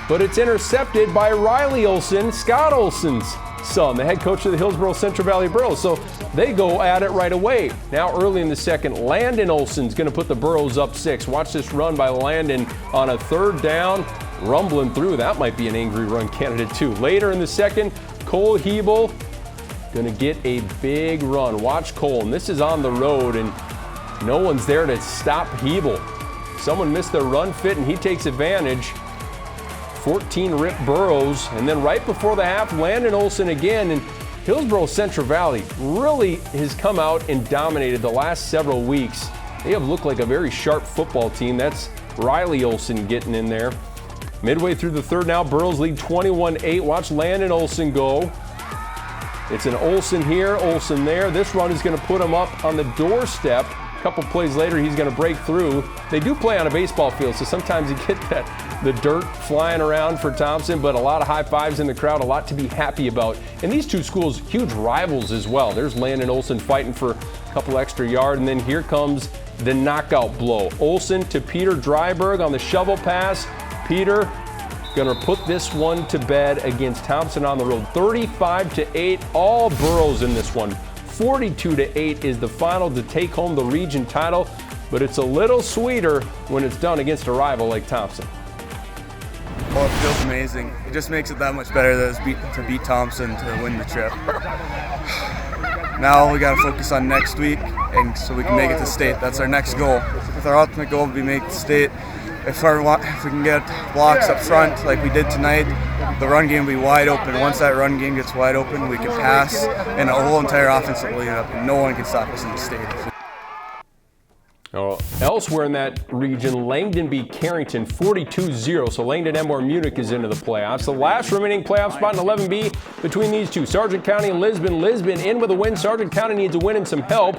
Speaker 3: but it's intercepted by Riley Olson, Scott Olson's son, the head coach of the Hillsboro Central Valley Burros. So they go at it right away. Now early in the second, Landon Olson's going to put the Burros up 6. Watch this run by Landon on a 3rd down. Rumbling through. That might be an angry run candidate too. Later in the second, Cole Hebel going to get a big run. Watch Cole, and this is on the road, and no one's there to stop Hebel. Someone missed their run fit, and he takes advantage. 14 rip Burros, and then right before the half, Landon Olson again, and Hillsboro Central Valley really has come out and dominated the last several weeks. They have looked like a very sharp football team. That's Riley Olson getting in there. Midway through the third now, Burros lead 21-8. Watch Landon Olson go. It's an Olson here, Olson there. This run is going to put him up on the doorstep. A couple plays later, he's going to break through. They do play on a baseball field, so sometimes you get the dirt flying around for Thompson, but a lot of high fives in the crowd, a lot to be happy about. And these two schools, huge rivals as well. There's Landon Olson fighting for a couple extra yards, and then here comes the knockout blow. Olson to Peter Dryberg on the shovel pass. Peter gonna put this one to bed against Thompson on the road. 35-8, all Burros in this one. 42-8 is the final to take home the region title, but it's a little sweeter when it's done against a rival like Thompson.
Speaker 5: Well, it feels amazing. It just makes it that much better that to beat Thompson to win the trip. Now we got to focus on next week, and so we can make it to state. That's our next goal. With our ultimate goal to be make it to state. If we can get blocks up front like we did tonight, the run game will be wide open. Once that run game gets wide open, we can pass, and the whole entire offense will lead up, and no one can stop us in the state.
Speaker 3: Elsewhere in that region, Langdon beat Carrington 42-0, so Langdon Enmore Munich is into the playoffs. The last remaining playoff spot in 11B between these two, Sargent County and Lisbon. Lisbon in with a win. Sargent County needs a win and some help.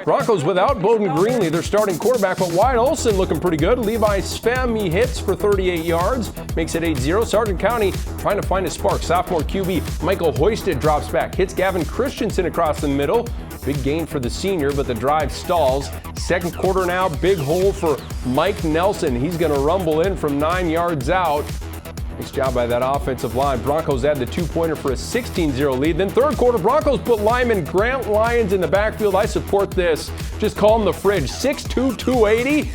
Speaker 3: Broncos without Bowden Greenlee, their starting quarterback, but Wyatt Olson looking pretty good. Levi Svem, he hits for 38 yards, makes it 8-0. Sargent County trying to find a spark. Sophomore QB Michael Hoisted drops back, hits Gavin Christensen across the middle. Big gain for the senior, but the drive stalls. Second quarter now, big hole for Mike Nelson. He's going to rumble in from 9 yards out. Nice job by that offensive line. Broncos add the 2-pointer for a 16-0 lead. Then third quarter, Broncos put lineman Grant Lyons in the backfield. I support this. Just call him the fridge. 6'2", 280.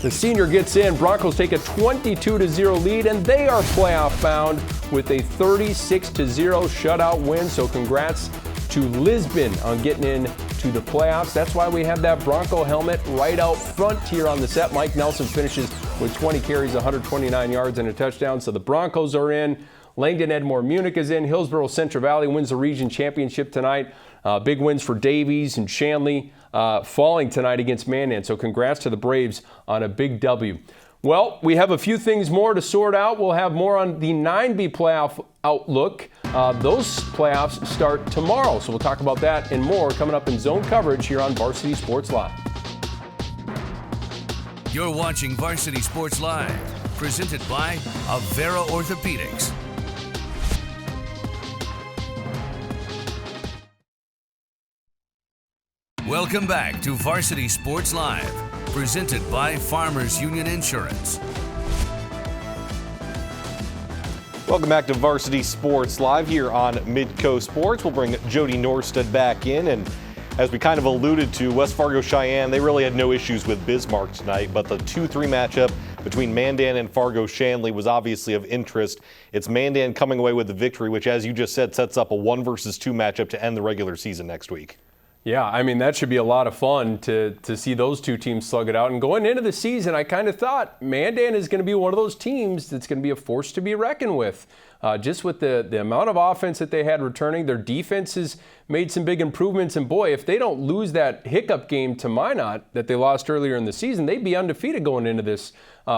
Speaker 3: The senior gets in. Broncos take a 22-0 lead, and they are playoff bound with a 36-0 shutout win. So congrats to Lisbon on getting in to the playoffs. That's why we have that Bronco helmet right out front here on the set. Mike Nelson finishes with 20 carries, 129 yards, and a touchdown. So the Broncos are in. Langdon Edmore Munich is in. Hillsboro Central Valley wins the region championship tonight. Big wins for Davies and Shanley falling tonight against Mandan. So congrats to the Braves on a big W. Well, we have a few things more to sort out. We'll have more on the 9B playoff outlook. Those playoffs start tomorrow, so we'll talk about that and more coming up in zone coverage here on Varsity Sports Live.
Speaker 2: You're watching Varsity Sports Live, presented by Avera Orthopedics. Welcome back to Varsity Sports Live, presented by Farmers Union Insurance.
Speaker 1: Welcome back to Varsity Sports Live here on Midco Sports. We'll bring Jody Norstead back in, and as we kind of alluded to, West Fargo Cheyenne, they really had no issues with Bismarck tonight, but the 2-3 matchup between Mandan and Fargo Shanley was obviously of interest. It's Mandan coming away with the victory, which, as you just said, sets up a 1-versus-2 matchup to end the regular season next week.
Speaker 3: Yeah, I mean, that should be a lot of fun to see those two teams slug it out. And going into the season, I kind of thought Mandan is going to be one of those teams that's going to be a force to be reckoned with. just with the amount of offense that they had returning, their defense has made some big improvements. And boy, if they don't lose that hiccup game to Minot that they lost earlier in the season, they'd be undefeated going into this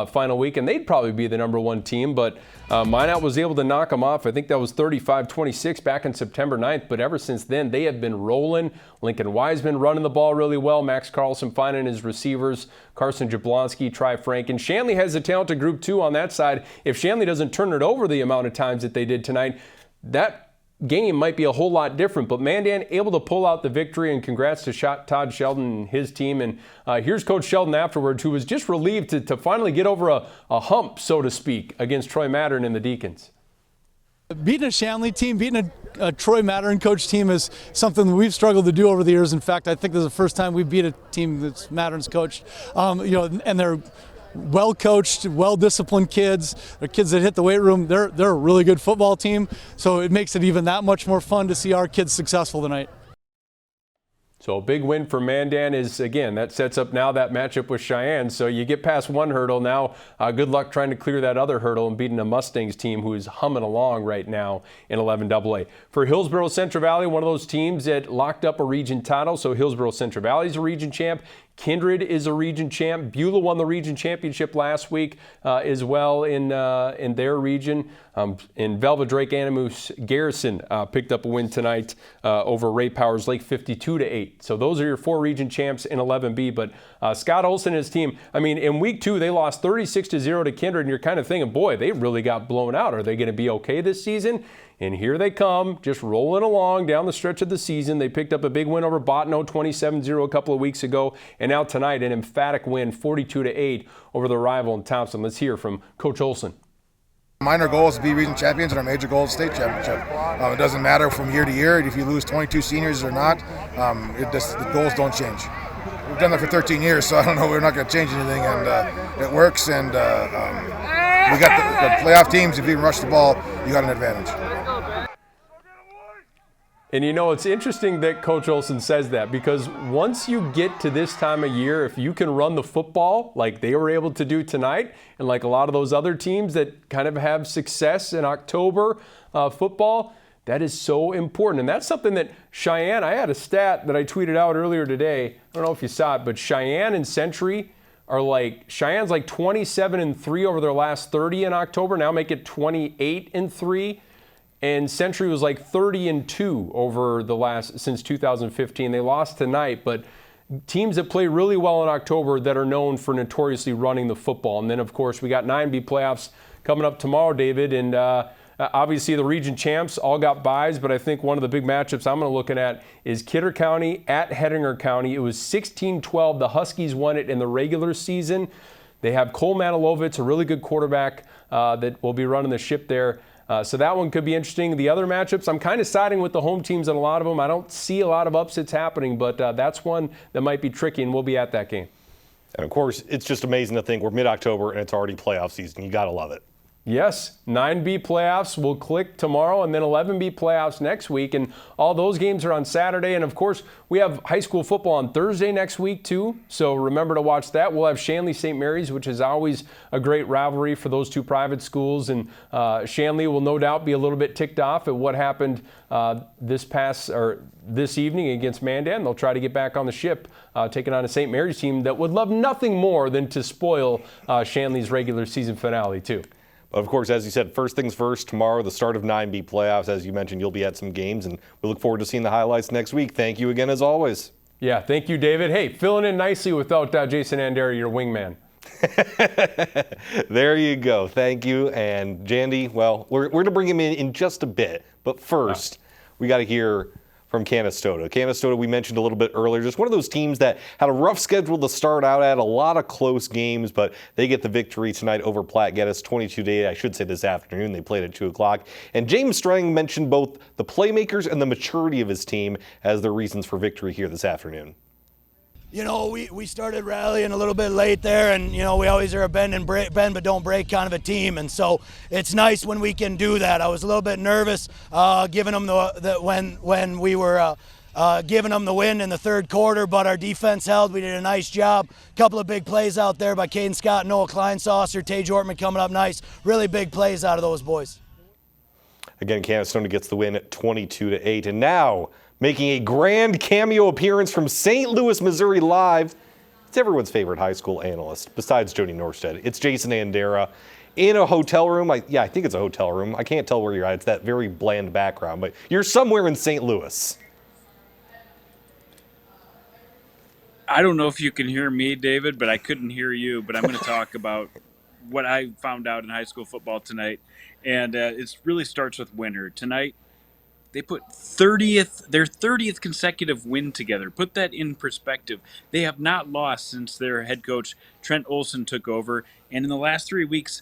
Speaker 3: final week, and they'd probably be the #1 team. But Minot was able to knock them off. I think that was 35-26 back on September 9th. But ever since then, they have been rolling. Lincoln Wiseman running the ball really well. Max Carlson finding his receivers. Carson Jablonski, Tri Franken. Shanley has a talented group too on that side. If Shanley doesn't turn it over the amount of times that they did tonight, that game might be a whole lot different. But Mandan able to pull out the victory, and congrats to Todd Sheldon and his team. And here's Coach Sheldon afterwards, who was just relieved to finally get over a hump, so to speak, against Troy Mattern and the Deacons.
Speaker 6: Beating a Shanley team, beating a Troy Mattern coach team is something that we've struggled to do over the years. In fact, I think this is the first time we beat a team that's Mattern's coached. And they're well-coached, well-disciplined kids. They're kids that hit the weight room. They're a really good football team, so it makes it even that much more fun to see our kids successful tonight.
Speaker 3: So a big win for Mandan is, again, that sets up now that matchup with Cheyenne. So you get past one hurdle. Now good luck trying to clear that other hurdle and beating a Mustangs team who is humming along right now in 11AA. For Hillsboro Central Valley, one of those teams that locked up a region title. So Hillsboro Central Valley is a region champ. Kindred is a region champ. Beulah won the region championship last week as well in their region. In Velva Drake Animus Garrison picked up a win tonight over Ray Powers Lake 52-8. So those are your 4 region champs in 11B. But Scott Olson and his team, I mean, in week 2 they lost 36-0 to Kindred, and you're kind of thinking, boy, they really got blown out. Are they going to be okay this season? And here they come, just rolling along down the stretch of the season. They picked up a big win over Bottineau, 27-0 a couple of weeks ago. And now tonight, an emphatic win, 42-8 over the rival in Thompson. Let's hear from Coach Olson.
Speaker 7: Minor goal is to be region champions, and our major goal is state championship. It doesn't matter from year to year if you lose 22 seniors or not. The goals don't change. We've done that for 13 years, so I don't know. We're not going to change anything, and it works. And we got the playoff teams. If you can rush the ball, you got an advantage.
Speaker 3: And you know, it's interesting that Coach Olson says that, because once you get to this time of year, if you can run the football like they were able to do tonight, and like a lot of those other teams that kind of have success in October football, that is so important. And that's something that Cheyenne, I had a stat that I tweeted out earlier today. I don't know if you saw it, but Cheyenne and Century are like, Cheyenne's like 27-3 over their last 30 in October, now make it 28-3. And Century was like 30-2 over the last, since 2015. They lost tonight, but teams that play really well in October that are known for notoriously running the football. And then, of course, we got 9B playoffs coming up tomorrow, David. And obviously the region champs all got byes, but I think one of the big matchups I'm going to look at is Kidder County at Hettinger County. It was 16-12. The Huskies won it in the regular season. They have Cole Manilovitz, a really good quarterback that will be running the ship there. So that one could be interesting. The other matchups, I'm kind of siding with the home teams on a lot of them. I don't see a lot of upsets happening, but that's one that might be tricky, and we'll be at that game.
Speaker 1: And, of course, it's just amazing to think we're mid-October and it's already playoff season. You got to love it.
Speaker 3: Yes, 9B playoffs will click tomorrow, and then 11B playoffs next week, and all those games are on Saturday. And of course, we have high school football on Thursday next week too, so remember to watch that. We'll have Shanley St. Mary's, which is always a great rivalry for those two private schools, and Shanley will no doubt be a little bit ticked off at what happened this evening against Mandan. They'll try to get back on the ship, taking on a St. Mary's team that would love nothing more than to spoil Shanley's regular season finale too.
Speaker 1: But of course, as you said, first things first, tomorrow, the start of 9B playoffs. As you mentioned, you'll be at some games, and we look forward to seeing the highlights next week. Thank you again, as always.
Speaker 3: Yeah, thank you, David. Hey, filling in nicely without Jason Andera, your wingman.
Speaker 1: There you go. Thank you. And Jandy, well, we're going to bring him in just a bit. But first, we got to hear from Canastota. Canastota, we mentioned a little bit earlier, just one of those teams that had a rough schedule to start out at, a lot of close games, but they get the victory tonight over Platte Geddes, 22-8. I should say this afternoon. They played at 2 o'clock. And James Strang mentioned both the playmakers and the maturity of his team as their reasons for victory here this afternoon.
Speaker 8: You know, we started rallying a little bit late there, and, you know, we always are a bend but don't break kind of a team, and so it's nice when we can do that. I was a little bit nervous giving them when we were giving them the win in the third quarter, but our defense held. We did a nice job. A couple of big plays out there by Caden Scott, Noah Kleinsaucer, Tage Ortman coming up nice. Really big plays out of those boys.
Speaker 1: Again, Canastota gets the win 22-8. And now, making a grand cameo appearance from St. Louis, Missouri Live, it's everyone's favorite high school analyst, besides Jody Norstead. It's Jason Andera in a hotel room. I think it's a hotel room. I can't tell where you're at. It's that very bland background, but you're somewhere in St. Louis.
Speaker 9: I don't know if you can hear me, David, but I couldn't hear you. But I'm going to talk about what I found out in high school football tonight. And it really starts with winter. Tonight, they put their 30th consecutive win together. Put that in perspective. They have not lost since their head coach, Trent Olson, took over. And in the last 3 weeks,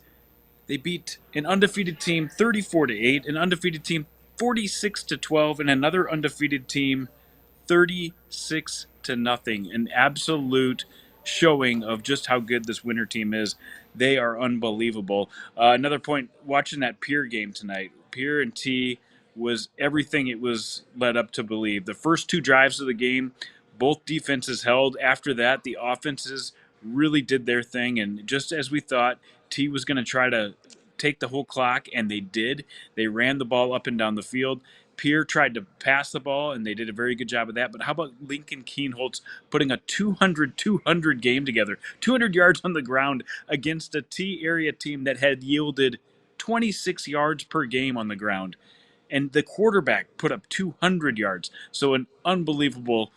Speaker 9: they beat an undefeated team 34-8, an undefeated team 46-12, and another undefeated team 36-0. An absolute showing of just how good this winter team is. They are unbelievable. Another point, watching that Pierre game tonight. Pierre and T was everything it was led up to believe. The first 2 drives of the game, both defenses held. After that, the offenses really did their thing. And just as we thought, T was going to try to take the whole clock, and they did. They ran the ball up and down the field. Pierre tried to pass the ball, and they did a very good job of that. But how about Lincoln Kienholz putting a 200-200 game together, 200 yards on the ground against a T-area team that had yielded 26 yards per game on the ground. And the quarterback put up 200 yards. So an unbelievable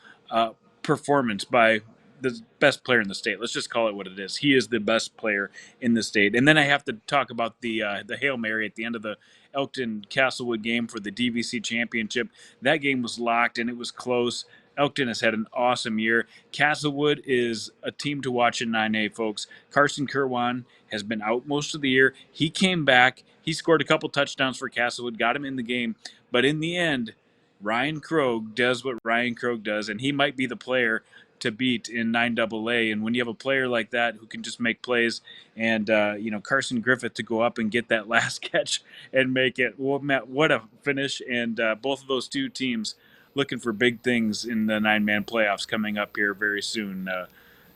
Speaker 9: performance by the best player in the state. Let's just call it what it is. He is the best player in the state. And then I have to talk about the Hail Mary at the end of the Elkton-Castlewood game for the DVC championship. That game was locked, and it was close. Elkton has had an awesome year. Castlewood is a team to watch in 9A, folks. Carson Kerwan has been out most of the year. He came back. He scored a couple touchdowns for Castlewood, got him in the game. But in the end, Ryan Krogh does what Ryan Krogh does, and he might be the player to beat in 9AA. And when you have a player like that who can just make plays, and Carson Griffith to go up and get that last catch and make it, well, Matt, what a finish. And both of those two teams looking for big things in the 9-man playoffs coming up here very soon.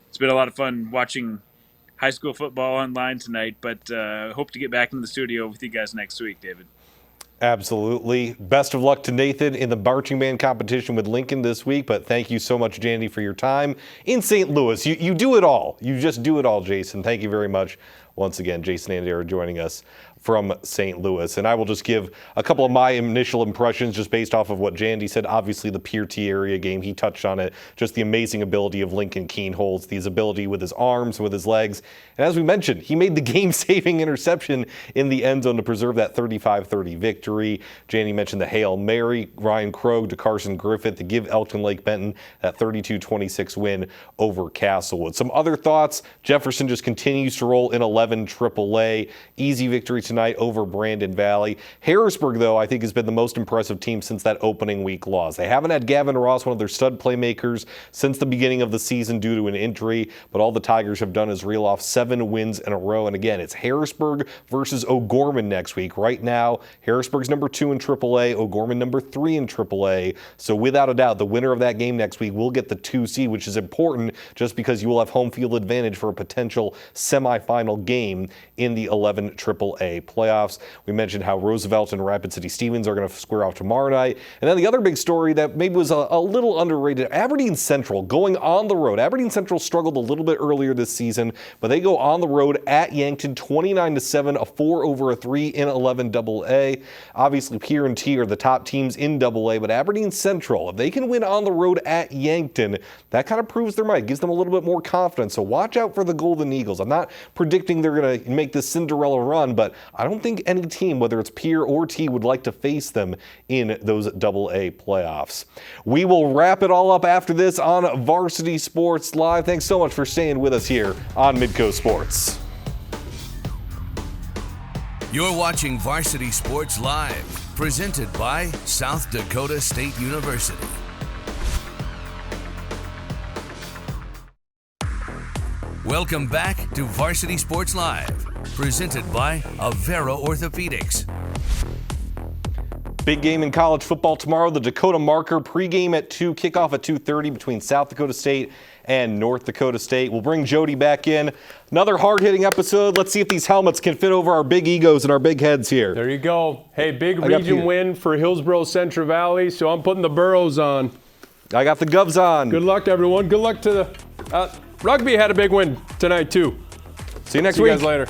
Speaker 9: It's been a lot of fun watching high school football online tonight, but hope to get back in the studio with you guys next week, David.
Speaker 1: Absolutely. Best of luck to Nathan in the marching band competition with Lincoln this week, but thank you so much, Jandy, for your time in St. Louis. You do it all. You just do it all, Jason. Thank you very much. Once again, Jason Andera joining us from St. Louis. And I will just give a couple of my initial impressions just based off of what Jandy said. Obviously, the Pierre T area game, he touched on it. Just the amazing ability of Lincoln Kienholz, his ability with his arms, with his legs. And as we mentioned, he made the game-saving interception in the end zone to preserve that 35-30 victory. Jandy mentioned the Hail Mary, Ryan Krogh to Carson Griffith to give Elkton Lake Benton that 32-26 win over Castlewood. Some other thoughts, Jefferson just continues to roll in 11 AAA. Easy victory tonight over Brandon Valley. Harrisburg, though, I think has been the most impressive team since that opening week loss. They haven't had Gavin Ross, one of their stud playmakers, since the beginning of the season due to an injury, but all the Tigers have done is reel off 7 wins in a row. And again, it's Harrisburg versus O'Gorman next week. Right now, Harrisburg's number 2 in AAA, O'Gorman number 3 in AAA. So without a doubt, the winner of that game next week will get the 2 seed, which is important just because you will have home field advantage for a potential semifinal game in the 11 AAA playoffs. We mentioned how Roosevelt and Rapid City Stevens are going to square off tomorrow night. And then the other big story that maybe was a little underrated, Aberdeen Central going on the road. Aberdeen Central struggled a little bit earlier this season, but they go on the road at Yankton 29-7, a 4 over a 3 in 11 AA. Obviously, Pierre and T are the top teams in AA, but Aberdeen Central, if they can win on the road at Yankton, that kind of proves their might, gives them a little bit more confidence. So watch out for the Golden Eagles. I'm not predicting they're going to make this Cinderella run, but I don't think any team, whether it's Pierre or T, would like to face them in those AA playoffs. We will wrap it all up after this on Varsity Sports Live. Thanks so much for staying with us here on Midco Sports.
Speaker 2: You're watching Varsity Sports Live, presented by South Dakota State University. Welcome back to Varsity Sports Live, presented by Avera Orthopedics.
Speaker 1: Big game in college football tomorrow. The Dakota Marker pregame at 2, kickoff at 2:30 between South Dakota State and North Dakota State. We'll bring Jody back in. Another hard-hitting episode. Let's see if these helmets can fit over our big egos and our big heads here.
Speaker 3: There you go. Hey, big region win for Hillsboro Central Valley, so I'm putting the Burros on.
Speaker 1: I got the Govs on.
Speaker 3: Good luck, everyone. Good luck to the rugby had a big win tonight, too.
Speaker 1: See you next
Speaker 3: See
Speaker 1: week.
Speaker 3: you guys later.